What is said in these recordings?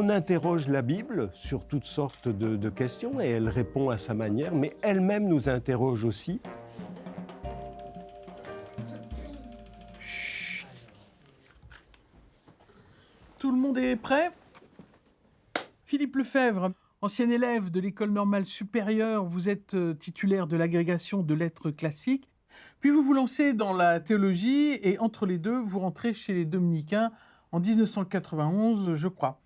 On interroge la Bible sur toutes sortes de questions et elle répond à sa manière, mais elle-même nous interroge aussi. Tout le monde est prêt? Philippe Lefebvre, ancien élève de l'École normale supérieure, vous êtes titulaire de l'agrégation de lettres classiques, puis vous vous lancez dans la théologie et entre les deux, vous rentrez chez les Dominicains en 1991, je crois.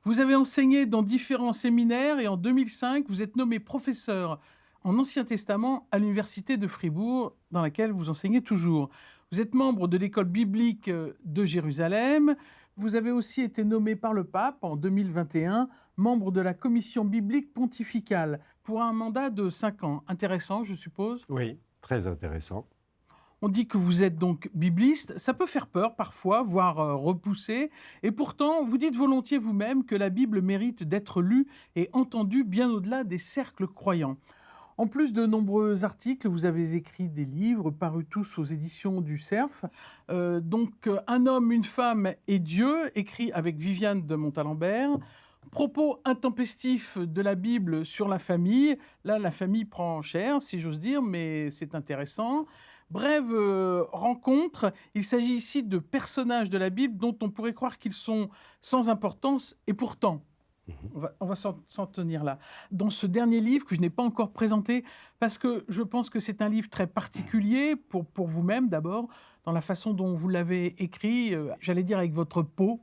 Vous avez enseigné dans différents séminaires et en 2005, vous êtes nommé professeur en Ancien Testament à l'Université de Fribourg, dans laquelle vous enseignez toujours. Vous êtes membre de l'école biblique de Jérusalem. Vous avez aussi été nommé par le pape en 2021 membre de la commission biblique pontificale pour un mandat de 5 ans. Intéressant, je suppose? Oui, très intéressant. On dit que vous êtes donc bibliste. Ça peut faire peur parfois, voire repousser. Et pourtant, vous dites volontiers vous-même que la Bible mérite d'être lue et entendue bien au-delà des cercles croyants. En plus de nombreux articles, vous avez écrit des livres parus tous aux éditions du Cerf. Un homme, une femme et Dieu, écrit avec Viviane de Montalembert. Propos intempestifs de la Bible sur la famille. Là, la famille prend cher, si j'ose dire, mais c'est intéressant. Brève rencontre. Il s'agit ici de personnages de la Bible dont on pourrait croire qu'ils sont sans importance, et pourtant, on va s'en tenir là. Dans ce dernier livre que je n'ai pas encore présenté, parce que je pense que c'est un livre très particulier pour vous-même d'abord, dans la façon dont vous l'avez écrit, j'allais dire avec votre peau,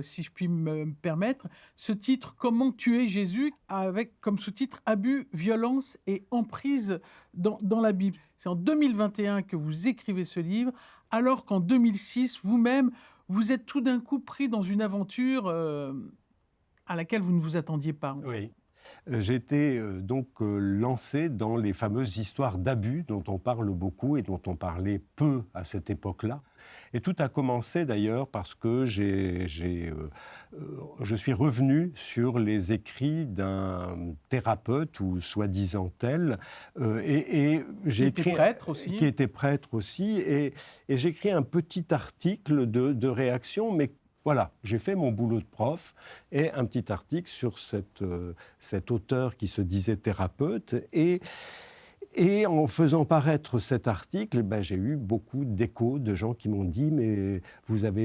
si je puis me permettre. Ce titre, Comment tuer Jésus, avec comme sous-titre Abus, violence et emprise dans la Bible. C'est en 2021 que vous écrivez ce livre, alors qu'en 2006, vous-même, vous êtes tout d'un coup pris dans une aventure à laquelle vous ne vous attendiez pas. Oui. J'ai été lancé dans les fameuses histoires d'abus dont on parle beaucoup et dont on parlait peu à cette époque-là. Et tout a commencé d'ailleurs parce que je suis revenu sur les écrits d'un thérapeute ou soi-disant tel, et j'ai écrit, qui était prêtre aussi, et j'ai écrit un petit article de réaction, mais voilà, j'ai fait mon boulot de prof et un petit article sur cet auteur qui se disait thérapeute. Et en faisant paraître cet article, j'ai eu beaucoup d'échos de gens qui m'ont dit « mais vous êtes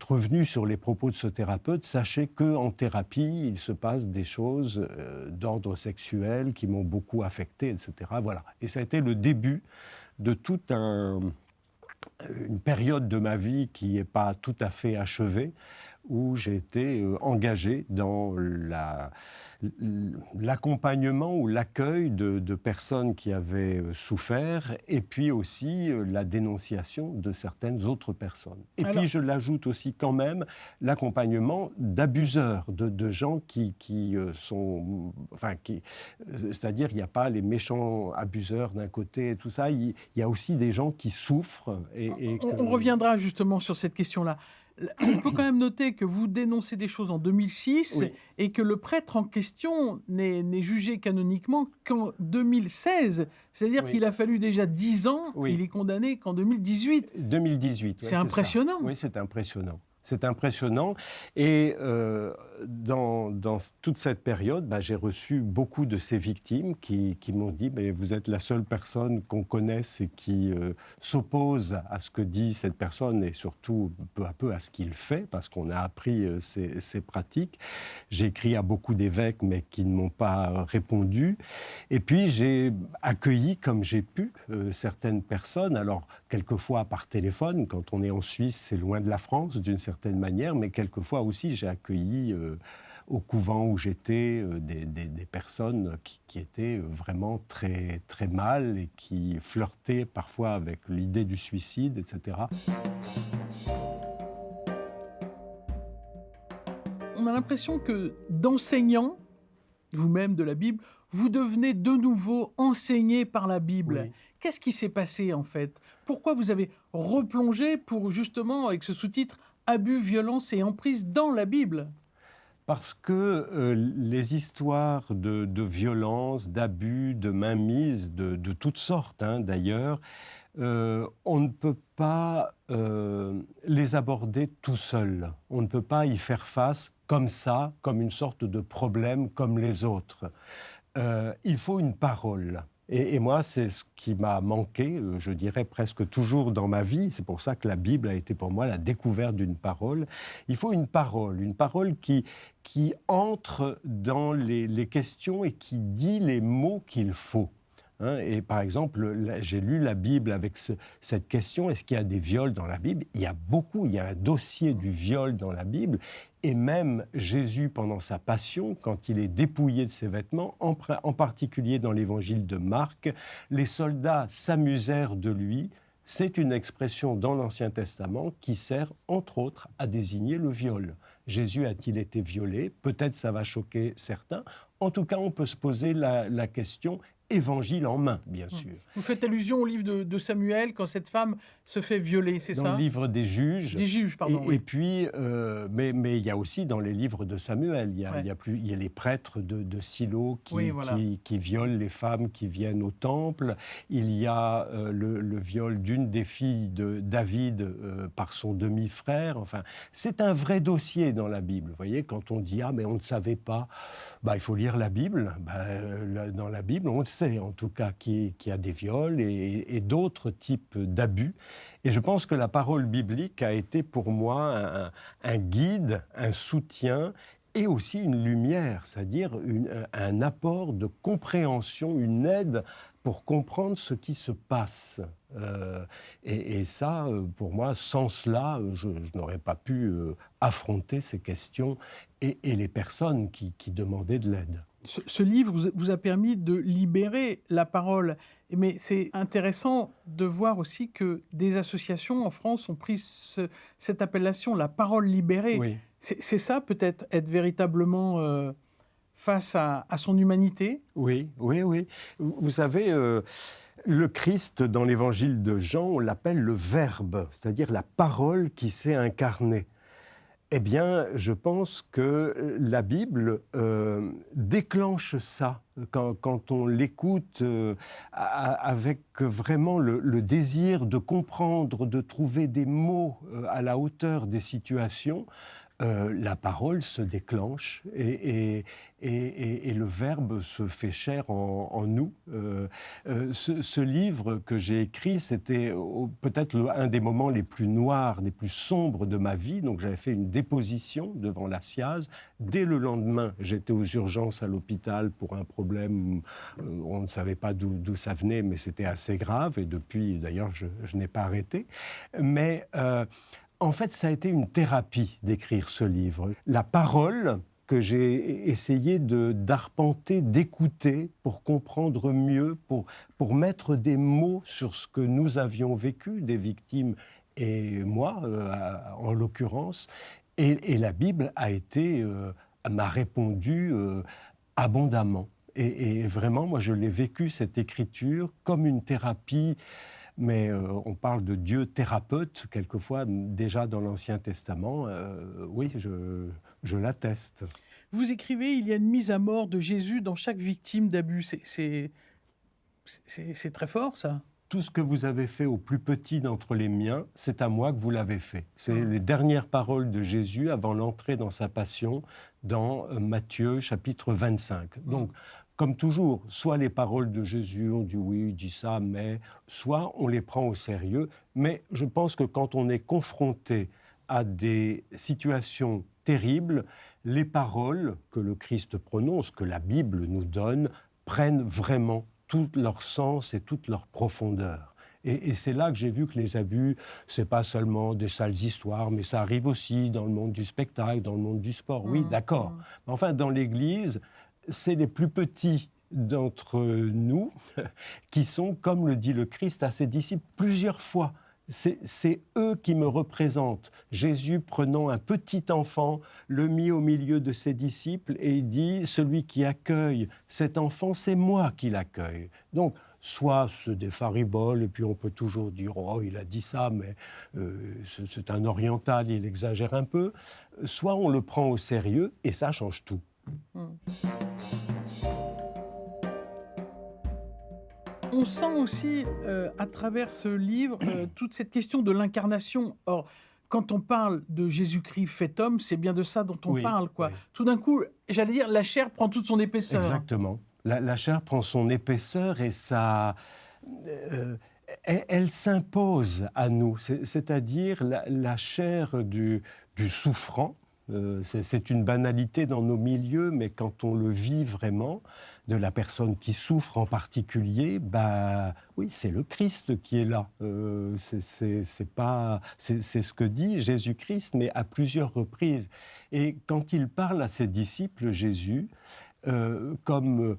revenu sur les propos de ce thérapeute, sachez qu'en thérapie, il se passe des choses d'ordre sexuel qui m'ont beaucoup affecté, etc. » Voilà. Et ça a été le début de une période de ma vie qui n'est pas tout à fait achevée, où j'ai été engagé dans l'accompagnement ou l'accueil de personnes qui avaient souffert, et puis aussi la dénonciation de certaines autres personnes. Et puis je l'ajoute aussi quand même, l'accompagnement d'abuseurs, de gens qui sont... c'est-à-dire, il n'y a pas les méchants abuseurs d'un côté et tout ça, il y a aussi des gens qui souffrent. On reviendra justement sur cette question-là. On peut quand même noter que vous dénoncez des choses en 2006, oui, et que le prêtre en question n'est jugé canoniquement qu'en 2016. C'est-à-dire, oui, qu'il a fallu déjà 10 ans, oui, il est condamné qu'en 2018. 2018, c'est impressionnant. Oui, c'est impressionnant. C'est impressionnant. Et dans toute cette période, j'ai reçu beaucoup de ces victimes qui m'ont dit « mais vous êtes la seule personne qu'on connaisse et qui s'oppose à ce que dit cette personne et surtout peu à peu à ce qu'il fait, parce qu'on a appris ces pratiques ». J'ai écrit à beaucoup d'évêques, mais qui ne m'ont pas répondu. Et puis j'ai accueilli comme j'ai pu certaines personnes, alors quelquefois par téléphone, quand on est en Suisse, c'est loin de la France d'une certaine manière, mais quelquefois aussi j'ai accueilli au couvent où j'étais des personnes qui étaient vraiment très, très mal et qui flirtaient parfois avec l'idée du suicide, etc. On a l'impression que d'enseignant, vous-même de la Bible, vous devenez de nouveau enseigné par la Bible. Oui. Qu'est-ce qui s'est passé en fait? Pourquoi vous avez replongé pour justement, avec ce sous-titre « Abus, violence et emprise » dans la Bible? Parce que les histoires de violence, d'abus, de mainmise, de toutes sortes d'ailleurs, on ne peut pas les aborder tout seul. On ne peut pas y faire face comme ça, comme une sorte de problème comme les autres. Il faut une parole. Et moi, c'est ce qui m'a manqué, je dirais presque toujours dans ma vie. C'est pour ça que la Bible a été pour moi la découverte d'une parole. Il faut une parole qui entre dans les questions et qui dit les mots qu'il faut. Hein, et par exemple, là, j'ai lu la Bible avec cette question, est-ce qu'il y a des viols dans la Bible? Il y a beaucoup, il y a un dossier du viol dans la Bible. Et même Jésus, pendant sa passion, quand il est dépouillé de ses vêtements, en particulier dans l'évangile de Marc, les soldats s'amusèrent de lui. C'est une expression dans l'Ancien Testament qui sert, entre autres, à désigner le viol. Jésus a-t-il été violé? Peut-être ça va choquer certains. En tout cas, on peut se poser la question, évangile en main, bien sûr. Vous faites allusion au livre de Samuel, quand cette femme se fait violer, c'est Dans ça? le livre des juges. Des juges, pardon, oui. Et puis, mais il y a aussi dans les livres de Samuel, Ouais. il y a les prêtres de Silo Oui, voilà. qui violent les femmes qui viennent au temple. Il y a le viol d'une des filles de David par son demi-frère. Enfin, c'est un vrai dossier dans la Bible. Vous voyez, quand on dit « Ah, mais on ne savait pas », bah, il faut lire la Bible. Bah, dans la Bible, on sait en tout cas qu'il y a des viols et d'autres types d'abus. Et je pense que la parole biblique a été pour moi un guide, un soutien et aussi une lumière, c'est-à-dire un apport de compréhension, une aide pour comprendre ce qui se passe. Et ça, pour moi, sans cela, je n'aurais pas pu affronter ces questions et les personnes qui demandaient de l'aide. Ce livre vous a permis de libérer la parole. Mais c'est intéressant de voir aussi que des associations en France ont pris cette appellation, la parole libérée. Oui. C'est ça peut-être, être véritablement face à son humanité? Oui, oui, oui. Vous savez, le Christ, dans l'évangile de Jean, on l'appelle le Verbe, c'est-à-dire la parole qui s'est incarnée. Eh bien, je pense que la Bible déclenche ça quand on l'écoute avec vraiment le désir de comprendre, de trouver des mots à la hauteur des situations. La parole se déclenche et le Verbe se fait chair en nous. Ce livre que j'ai écrit, c'était peut-être un des moments les plus noirs, les plus sombres de ma vie. Donc j'avais fait une déposition devant la SIAZ. Dès le lendemain, j'étais aux urgences à l'hôpital pour un problème. On ne savait pas d'où ça venait, mais c'était assez grave. Et depuis, d'ailleurs, je n'ai pas arrêté. Mais en fait, ça a été une thérapie d'écrire ce livre. La parole que j'ai essayé d'arpenter, d'écouter pour comprendre mieux, pour mettre des mots sur ce que nous avions vécu, des victimes et moi, en l'occurrence. Et la Bible m'a répondu abondamment. Et vraiment, moi, je l'ai vécu, cette écriture, comme une thérapie. Mais on parle de Dieu thérapeute, quelquefois, déjà dans l'Ancien Testament. Oui, je l'atteste. Vous écrivez, il y a une mise à mort de Jésus dans chaque victime d'abus. C'est très fort, ça. Tout ce que vous avez fait au plus petit d'entre les miens, c'est à moi que vous l'avez fait. C'est les dernières paroles de Jésus avant l'entrée dans sa passion dans Matthieu chapitre 25. Donc, comme toujours, soit les paroles de Jésus, on dit oui, il dit ça, mais soit on les prend au sérieux. Mais je pense que quand on est confronté à des situations terribles, les paroles que le Christ prononce, que la Bible nous donne, prennent vraiment tout leur sens et toute leur profondeur. Et c'est là que j'ai vu que les abus, c'est pas seulement des sales histoires, mais ça arrive aussi dans le monde du spectacle, dans le monde du sport. Oui, d'accord. Mais enfin, dans l'Église, c'est les plus petits d'entre nous qui sont, comme le dit le Christ à ses disciples plusieurs fois. C'est eux qui me représentent. Jésus prenant un petit enfant, le mit au milieu de ses disciples et il dit, celui qui accueille cet enfant, c'est moi qui l'accueille. Donc, soit c'est des fariboles, et puis on peut toujours dire, oh, il a dit ça, mais c'est un oriental, il exagère un peu. Soit on le prend au sérieux, et ça change tout. On sent aussi, à travers ce livre, toute cette question de l'incarnation. Or, quand on parle de Jésus-Christ fait homme, c'est bien de ça dont on Oui, parle, quoi. oui. Tout d'un coup, j'allais dire, la chair prend toute son épaisseur. Exactement. La chair prend son épaisseur et ça, elle s'impose à nous. C'est-à-dire la chair du souffrant. C'est une banalité dans nos milieux, mais quand on le vit vraiment, de la personne qui souffre en particulier, bah oui, c'est le Christ qui est là. C'est pas, c'est ce que dit Jésus-Christ, mais à plusieurs reprises. Et quand il parle à ses disciples, Jésus, comme,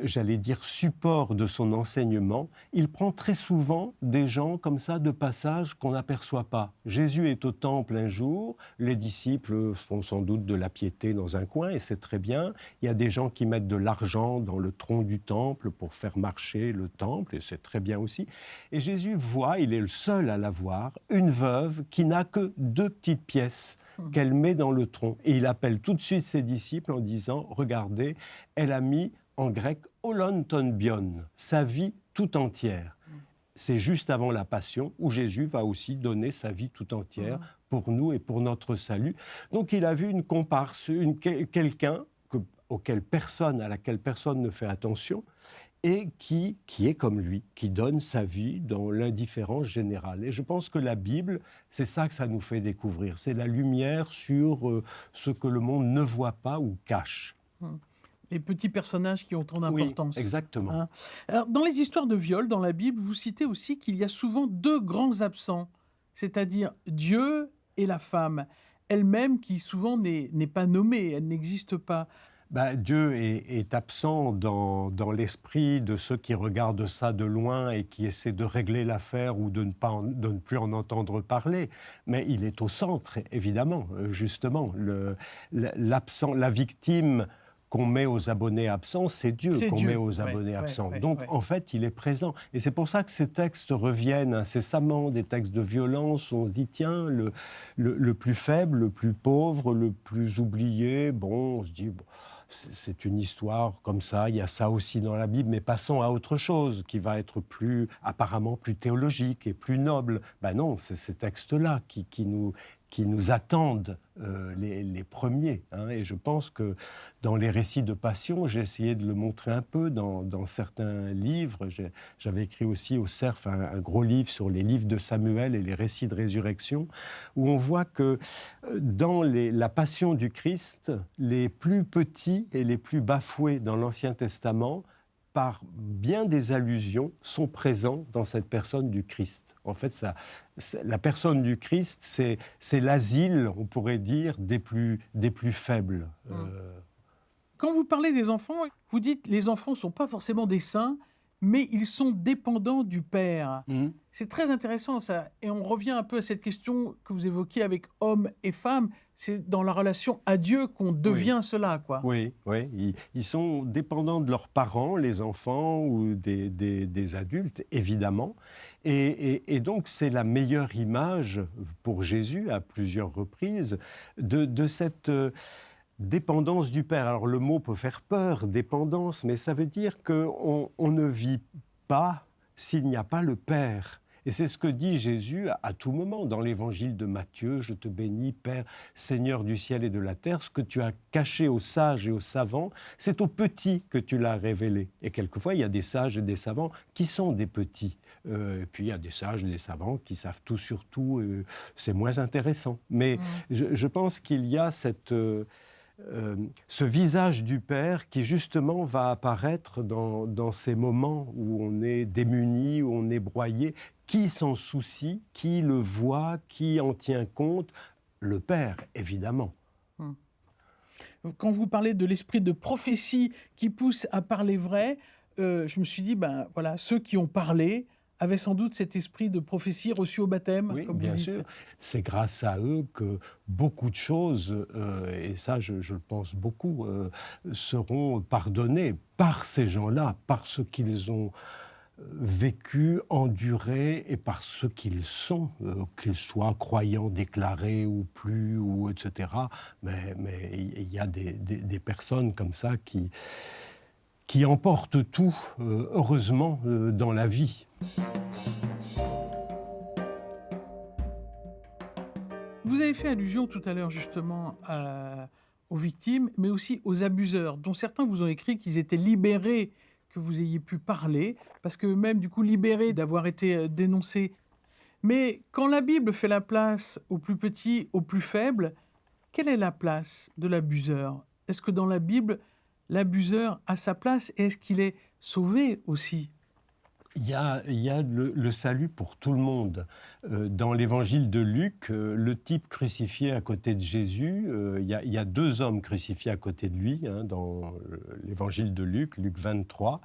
j'allais dire, support de son enseignement, il prend très souvent des gens comme ça de passage qu'on n'aperçoit pas. Jésus est au temple un jour, les disciples font sans doute de la piété dans un coin, et c'est très bien. Il y a des gens qui mettent de l'argent dans le tronc du temple pour faire marcher le temple, et c'est très bien aussi. Et Jésus voit, il est le seul à la voir, une veuve qui n'a que 2 petites pièces Mmh. qu'elle met dans le tronc. Et il appelle tout de suite ses disciples en disant, regardez, elle a mis en grec olon ton bion, sa vie tout entière. Mmh. C'est juste avant la Passion où Jésus va aussi donner sa vie tout entière Mmh. pour nous et pour notre salut. Donc il a vu une comparse, quelqu'un à laquelle personne ne fait attention, et qui est comme lui, qui donne sa vie dans l'indifférence générale. Et je pense que la Bible, c'est ça que ça nous fait découvrir. C'est la lumière sur ce que le monde ne voit pas ou cache. Mmh. Les petits personnages qui ont tant Oui, d'importance, exactement. hein. Alors, dans les histoires de viol, dans la Bible, vous citez aussi qu'il y a souvent 2 grands absents, c'est-à-dire Dieu et la femme, elle-même qui souvent n'est pas nommée, elle n'existe pas. Bah, Dieu est absent dans l'esprit de ceux qui regardent ça de loin et qui essaient de régler l'affaire ou de ne plus en entendre parler. Mais il est au centre, évidemment, justement. L'absent, la victime qu'on met aux abonnés absents, c'est Dieu C'est qu'on met Dieu, aux ouais, abonnés ouais, absents. ouais, Donc, ouais. en fait, il est présent. Et c'est pour ça que ces textes reviennent incessamment, des textes de violence, où on se dit, tiens, le plus faible, le plus pauvre, le plus oublié, bon, on se dit, bon, c'est une histoire comme ça, il y a ça aussi dans la Bible, mais passons à autre chose qui va être apparemment plus théologique et plus noble. Ben non, c'est ces textes-là qui nous attendent les premiers, hein. Et je pense que dans les récits de passion, j'ai essayé de le montrer un peu dans certains livres. J'avais écrit aussi au CERF un gros livre sur les livres de Samuel et les récits de résurrection, où on voit que dans la passion du Christ, les plus petits et les plus bafoués dans l'Ancien Testament, par bien des allusions, sont présents dans cette personne du Christ. En fait, la personne du Christ, c'est l'asile, on pourrait dire, des plus faibles. Mmh. Quand vous parlez des enfants, vous dites: «Les enfants ne sont pas forcément des saints, mais ils sont dépendants du père». Mhm. C'est très intéressant ça, et on revient un peu à cette question que vous évoquiez avec hommes et femmes, c'est dans la relation à Dieu qu'on Oui. devient cela, quoi. Oui, oui, ils sont dépendants de leurs parents, les enfants ou des adultes, évidemment. Et donc, c'est la meilleure image pour Jésus, à plusieurs reprises, de cette dépendance du Père. Alors, le mot peut faire peur, dépendance, mais ça veut dire qu'on ne vit pas s'il n'y a pas le Père. Et c'est ce que dit Jésus à tout moment dans l'évangile de Matthieu. Je te bénis, Père, Seigneur du ciel et de la terre. Ce que tu as caché aux sages et aux savants, c'est aux petits que tu l'as révélé. Et quelquefois, il y a des sages et des savants qui sont des petits. Et puis, il y a des sages et des savants qui savent tout sur tout. C'est moins intéressant. Mais Mmh. je pense qu'il y a ce visage du Père qui justement va apparaître dans ces moments où on est démuni, où on est broyé. Qui s'en soucie? Qui le voit? Qui en tient compte? Le Père, évidemment. Mmh. Quand vous parlez de l'esprit de prophétie qui pousse à parler vrai, je me suis dit: «Ben, voilà, ceux qui ont parlé avaient sans doute cet esprit de prophétie reçu au baptême», Oui, comme vous bien dites. sûr. C'est grâce à eux que beaucoup de choses, et ça je le pense beaucoup, seront pardonnées par ces gens-là, parce qu'ils ont vécu, enduré et par ce qu'ils sont, qu'ils soient croyants déclarés ou plus, ou etc. Mais il y a des personnes comme ça qui qui emporte tout, heureusement, dans la vie. Vous avez fait allusion tout à l'heure justement aux victimes, mais aussi aux abuseurs, dont certains vous ont écrit qu'ils étaient libérés que vous ayez pu parler, parce que même du coup libérés d'avoir été dénoncés. Mais quand la Bible fait la place aux plus petits, aux plus faibles, quelle est la place de l'abuseur? Est-ce que dans la Bible, l'abuseur a sa place et est-ce qu'il est sauvé aussi? Il y a le salut pour tout le monde. Dans l'évangile de Luc, le type crucifié à côté de Jésus, il y a 2 hommes crucifiés à côté de lui, hein, dans l'évangile de Luc, Luc 23.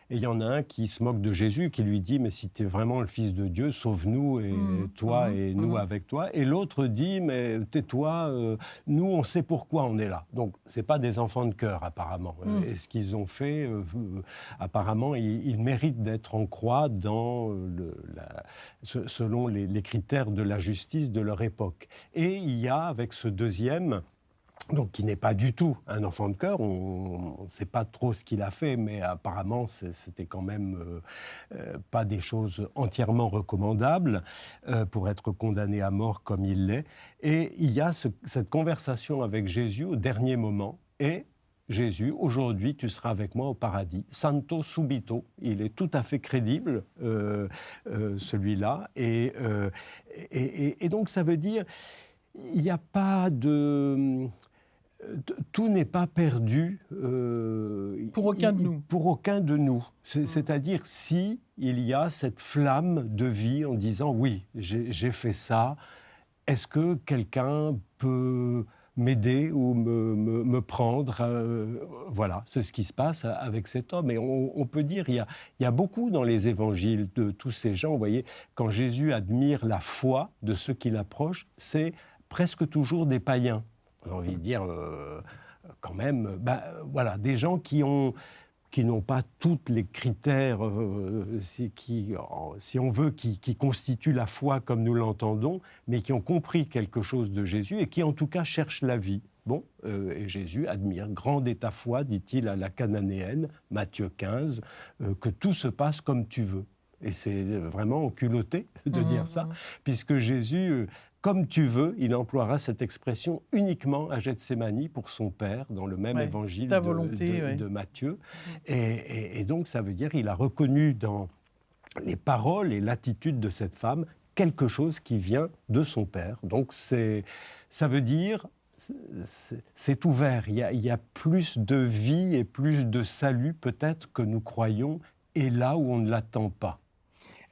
Et il y en a un qui se moque de Jésus, qui lui dit: «Mais si tu es vraiment le Fils de Dieu, sauve-nous, et Mmh, toi mmh, et nous mmh. avec toi.» Et l'autre dit: «Mais tais-toi, nous on sait pourquoi on est là.» Donc c'est pas des enfants de cœur apparemment. Mmh. Et ce qu'ils ont fait, apparemment, ils méritent d'être en croix selon les critères de la justice de leur époque. Et il y a avec ce deuxième, donc qui n'est pas du tout un enfant de cœur, on ne sait pas trop ce qu'il a fait, mais apparemment c'était quand même pas des choses entièrement recommandables pour être condamné à mort comme il l'est. Et il y a cette conversation avec Jésus au dernier moment, et Jésus: «Aujourd'hui tu seras avec moi au paradis.» Santo subito, il est tout à fait crédible, celui-là. Et donc ça veut dire, il n'y a pas de... Tout n'est pas perdu, Pour aucun de nous. pour aucun de nous. Mmh. C'est-à-dire, si il y a cette flamme de vie en disant: «Oui, j'ai fait ça, est-ce que quelqu'un peut m'aider ou me prendre?» Voilà, c'est ce qui se passe avec cet homme. Et on peut dire, il y a beaucoup dans les évangiles de tous ces gens, vous voyez, quand Jésus admire la foi de ceux qui l'approchent, c'est presque toujours des païens. J'ai envie de dire, quand même, voilà, des gens qui n'ont pas tous les critères, si on veut, qui constituent la foi comme nous l'entendons, mais qui ont compris quelque chose de Jésus et qui en tout cas cherchent la vie. Bon, et Jésus admire: «Grande est ta foi, dit-il à la Cananéenne», Matthieu 15, «que tout se passe comme tu veux.» Et c'est vraiment culotté de dire ça, Mmh. puisque Jésus, comme tu veux, il emploiera cette expression uniquement à Gethsémani pour son Père, dans le même Ouais, évangile ta volonté, ouais. de Matthieu. Mmh. Et donc ça veut dire qu'il a reconnu dans les paroles et l'attitude de cette femme quelque chose qui vient de son Père. Donc ça veut dire, c'est ouvert. Il y a plus de vie et plus de salut peut-être que nous croyons, et là où on ne l'attend pas.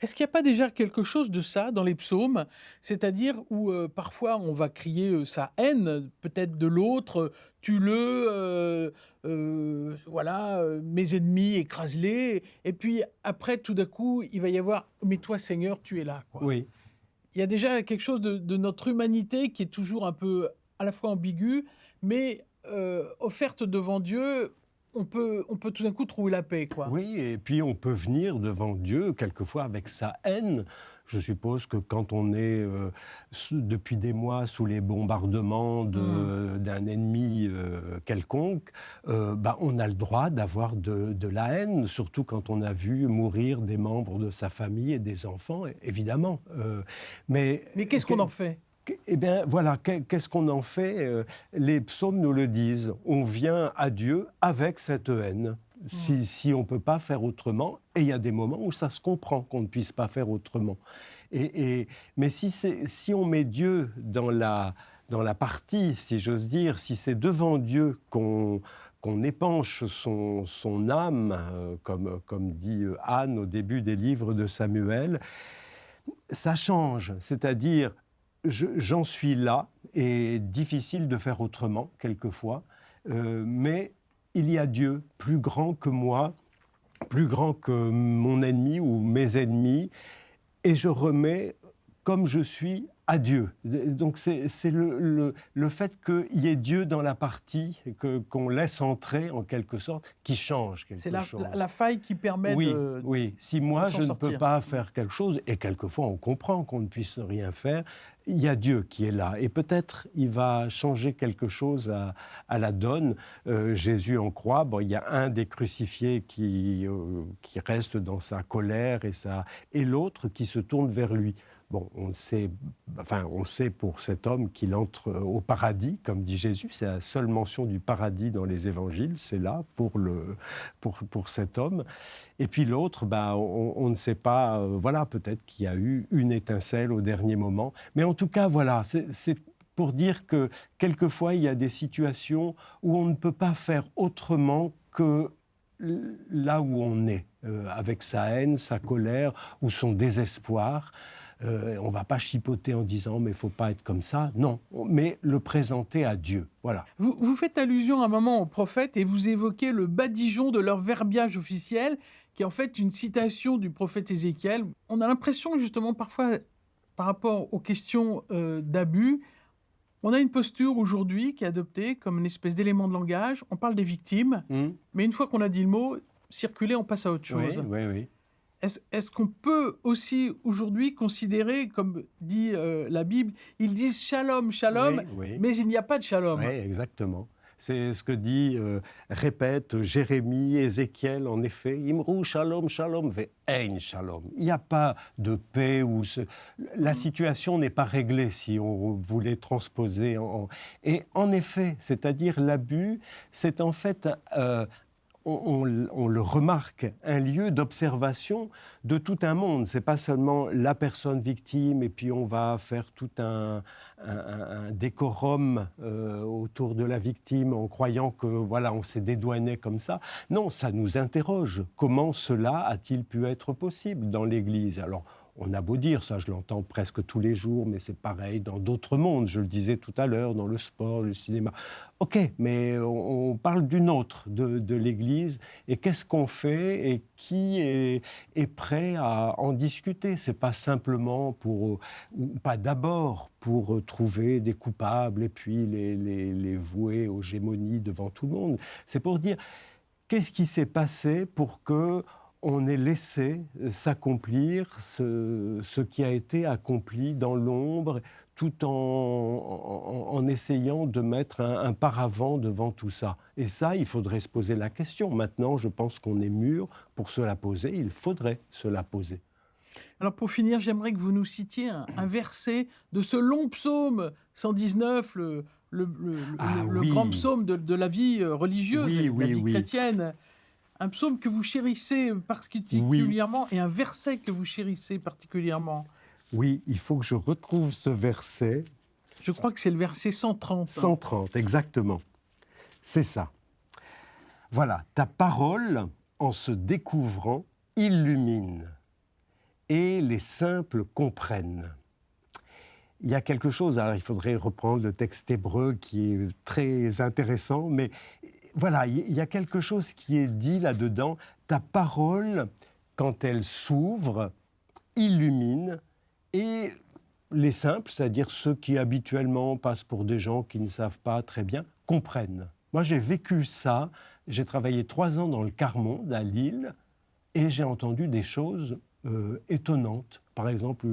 Est-ce qu'il n'y a pas déjà quelque chose de ça dans les psaumes? C'est-à-dire où, parfois on va crier, sa haine peut-être de l'autre, «Tue-le, voilà, mes ennemis écrase-les» et puis après tout d'un coup, il va y avoir: «Mais toi Seigneur, tu es là», quoi. Oui. Il y a déjà quelque chose de notre humanité qui est toujours un peu à la fois ambiguë, mais, offerte devant Dieu, on peut tout d'un coup trouver la paix, quoi. Oui, et puis on peut venir devant Dieu quelquefois avec sa haine. Je suppose que quand on est depuis des mois sous les bombardements Mmh. d'un ennemi quelconque, on a le droit d'avoir de la haine, surtout quand on a vu mourir des membres de sa famille et des enfants, évidemment. Mais Mais qu'est-ce qu'on en fait? eh bien, voilà, qu'est-ce qu'on en fait? Les psaumes nous le disent. On vient à Dieu avec cette haine, Mmh. si on ne peut pas faire autrement. Et il y a des moments où ça se comprend qu'on ne puisse pas faire autrement. Mais si on met Dieu dans la partie, si j'ose dire, si c'est devant Dieu qu'on épanche son âme, comme dit Anne au début des livres de Samuel, ça change. C'est-à-dire, j'en suis là, et difficile de faire autrement quelquefois, mais il y a Dieu plus grand que moi, plus grand que mon ennemi ou mes ennemis, et je remets comme je suis à Dieu. Donc c'est le fait qu'il y ait Dieu dans la partie, qu'on laisse entrer en quelque sorte, qui change C'est quelque la chose. faille qui permet Oui, oui. Si de moi s'en je ne peux sortir. pas faire quelque chose, et quelquefois on comprend qu'on ne puisse rien faire, il y a Dieu qui est là. Et peut-être il va changer quelque chose à la donne. Jésus en croix, bon, il y a un des crucifiés qui reste dans sa colère et l'autre qui se tourne vers lui. Bon, on sait pour cet homme qu'il entre au paradis, comme dit Jésus. C'est la seule mention du paradis dans les évangiles, c'est là pour cet homme. Et puis l'autre, on ne sait pas, voilà, peut-être qu'il y a eu une étincelle au dernier moment. Mais en tout cas, voilà, c'est pour dire que quelquefois, il y a des situations où on ne peut pas faire autrement que là où on est, avec sa haine, sa colère ou son désespoir. On ne va pas chipoter en disant mais il ne faut pas être comme ça. Non, mais le présenter à Dieu. Voilà. Vous faites allusion à un moment aux prophètes et vous évoquez le badigeon de leur verbiage officiel, qui est en fait une citation du prophète Ézéchiel. On a l'impression justement parfois, par rapport aux questions d'abus, on a une posture aujourd'hui qui est adoptée comme une espèce d'élément de langage. On parle des victimes, mais une fois qu'on a dit le mot, circuler, on passe à autre Oui, chose. oui, oui. Est-ce qu'on peut aussi aujourd'hui considérer, comme dit la Bible, ils disent shalom, shalom, Oui, oui. mais il n'y a pas de Oui, shalom. exactement. C'est ce que dit, répète Jérémie, Ézéchiel, en effet. Imrou shalom, shalom, ve'ein shalom. Il n'y a pas de paix la situation n'est pas réglée si on voulait transposer Et en effet, c'est-à-dire l'abus, c'est en fait, on le remarque, un lieu d'observation de tout un monde. Ce n'est pas seulement la personne victime et puis on va faire tout un décorum autour de la victime en croyant que voilà, on s'est dédouané comme ça. Non, ça nous interroge. Comment cela a-t-il pu être possible dans l'Église ? Alors, on a beau dire, ça je l'entends presque tous les jours, mais c'est pareil dans d'autres mondes, je le disais tout à l'heure, dans le sport, le cinéma. Ok, mais on parle d'une autre, de l'Église, et qu'est-ce qu'on fait et qui est prêt à en discuter ? C'est pas simplement ou pas d'abord pour trouver des coupables et puis les vouer aux gémonies devant tout le monde. C'est pour dire, qu'est-ce qui s'est passé pour que on ait laissé s'accomplir ce qui a été accompli dans l'ombre, tout en essayant de mettre un paravent devant tout ça. Et ça, il faudrait se poser la question. Maintenant, je pense qu'on est mûr pour se la poser. Il faudrait se la poser. Alors pour finir, j'aimerais que vous nous citiez un verset de ce long psaume 119, le grand Oui, psaume de la vie religieuse, oui, de la oui, vie oui. chrétienne. Un psaume que vous chérissez Oui, particulièrement et un verset que vous chérissez particulièrement. oui, il faut que je retrouve ce verset. Je crois que c'est le verset 130. 130, exactement. C'est ça. Voilà, ta parole, en se découvrant, illumine, et les simples comprennent. Il y a quelque chose, alors il faudrait reprendre le texte hébreu qui est très intéressant, mais voilà, il y a quelque chose qui est dit là-dedans. Ta parole, quand elle s'ouvre, illumine, et les simples, c'est-à-dire ceux qui habituellement passent pour des gens qui ne savent pas très bien, comprennent. Moi, j'ai vécu ça. J'ai travaillé 3 ans dans le quart-monde, à Lille, et j'ai entendu des choses étonnantes. Par exemple,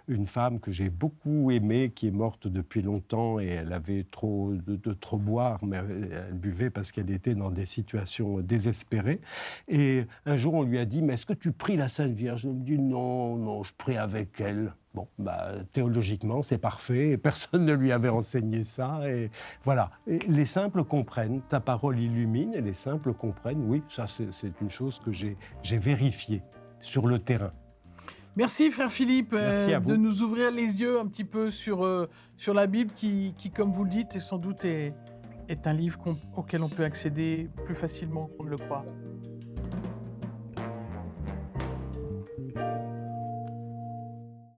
une femme que j'ai beaucoup aimée, qui est morte depuis longtemps, et elle avait de trop boire, mais elle buvait parce qu'elle était dans des situations désespérées. Et un jour, on lui a dit, mais est-ce que tu pries la Sainte Vierge ? Elle me dit, non, non, je prie avec elle. Bon, théologiquement, c'est parfait, et personne ne lui avait enseigné ça, et voilà. Et les simples comprennent, ta parole illumine, et les simples comprennent, oui, ça c'est une chose que j'ai vérifiée sur le terrain. Merci frère Philippe Merci à de vous. nous ouvrir les yeux un petit peu sur la Bible qui, comme vous le dites, est sans doute est un livre auquel on peut accéder plus facilement qu'on ne le croit.